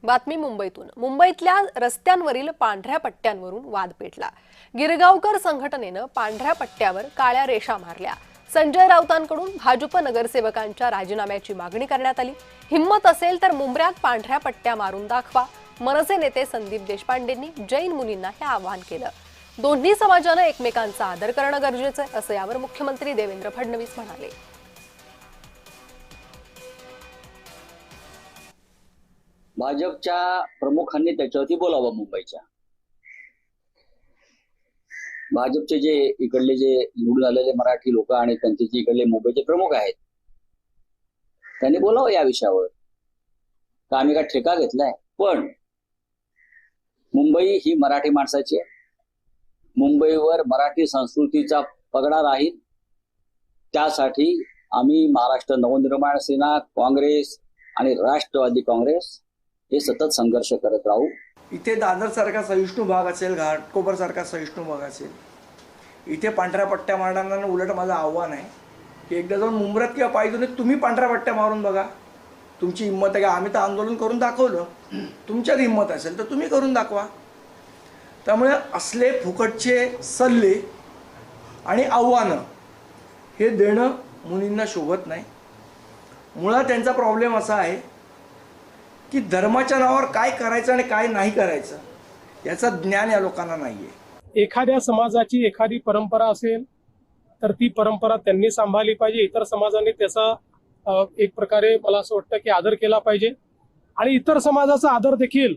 बातमी मुंबईतून। मुंबईतल्या रस्त्यांवरील पांढऱ्या पट्ट्यांवरून वाद पेटला। गिरगावकर संघटनेनं पांढऱ्या पट्ट्यावर काळ्या रेषा मारल्या। संजय राऊतांकडून भाजप नगरसेवकांच्या राजीनाम्याची मागणी करण्यात आली। हिम्मत असेल तर मुंबऱ्यात पांढऱ्या पट्ट्या मारून दाखवा। मनसे नेते संदीप देशपांडेंनी जैन मुनींना हे आवाहन केलं। दोन्ही समाजानं एकमेकांचा आदर करणं गरजेचं आहे, असं यावर मुख्यमंत्री देवेंद्र फडणवीस म्हणाले। भाजपच्या प्रमुखांनी त्याच्यावरती बोलावं। मुंबईच्या भाजपचे जे इकडले जे निवडून आलेले मराठी लोक आणि त्यांचे जे इकडले मुंबईचे प्रमुख आहेत त्यांनी बोलावं या विषयावर। का आम्ही काय ठेका घेतलाय? पण मुंबई ही मराठी माणसाची आहे। मुंबईवर मराठी संस्कृतीचा पगडा राहील, त्यासाठी आम्ही महाराष्ट्र नवनिर्माण सेना, काँग्रेस आणि राष्ट्रवादी काँग्रेस हे सतत संघर्ष करत राहू। इथे दादर सारखा सहिष्णू भाग असेल, घाटकोपर सारखा सहिष्णू भाग असेल, इथे पांढऱ्या पट्ट्या मारणाऱ्यांना उलट माझं आव्हान आहे की एकदा जाऊन मुंबऱ्यात किंवा पायदुनीत तुम्ही पांढऱ्या पट्ट्या मारून बघा। तुमची हिंमत आहे का? आम्ही तर आंदोलन करून दाखवलं, तुमच्यात हिंमत असेल तर तुम्ही करून दाखवा। त्यामुळे असले फुकटचे सल्ले आणि आव्हानं हे देणं मुलींना शोभत नाही। मुळात त्यांचा प्रॉब्लेम असा आहे की धर्माच्या नावावर काय करायचं आणि काय नाही करायचं याचं ज्ञान या लोकांना नाहीये। एखाद्या समाजाची एखादी परंपरा असेल तर ती परंपरा त्यांनी सांभाळली पाहिजे। इतर समाजाने त्याचा एक प्रकारे मला असं वाटतं की आदर केला पाहिजे आणि इतर समाजाचा आदर देखील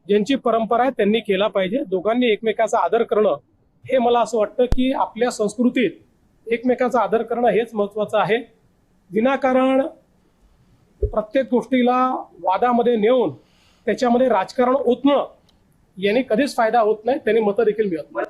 ज्यांची परंपरा आहे त्यांनी केला पाहिजे। दोघांनी एकमेकाचा आदर करणं हे मला असं वाटतं की आपल्या संस्कृतीत एकमेकाचा आदर करणं हेच महत्त्वाचं आहे। विनाकारण प्रत्येक गोष्टीला वादामध्ये नेऊन त्याच्यामध्ये राजकारण ओतणं याने कधीच फायदा होत नाही, त्यांनी मतं देखील मिळत नाही।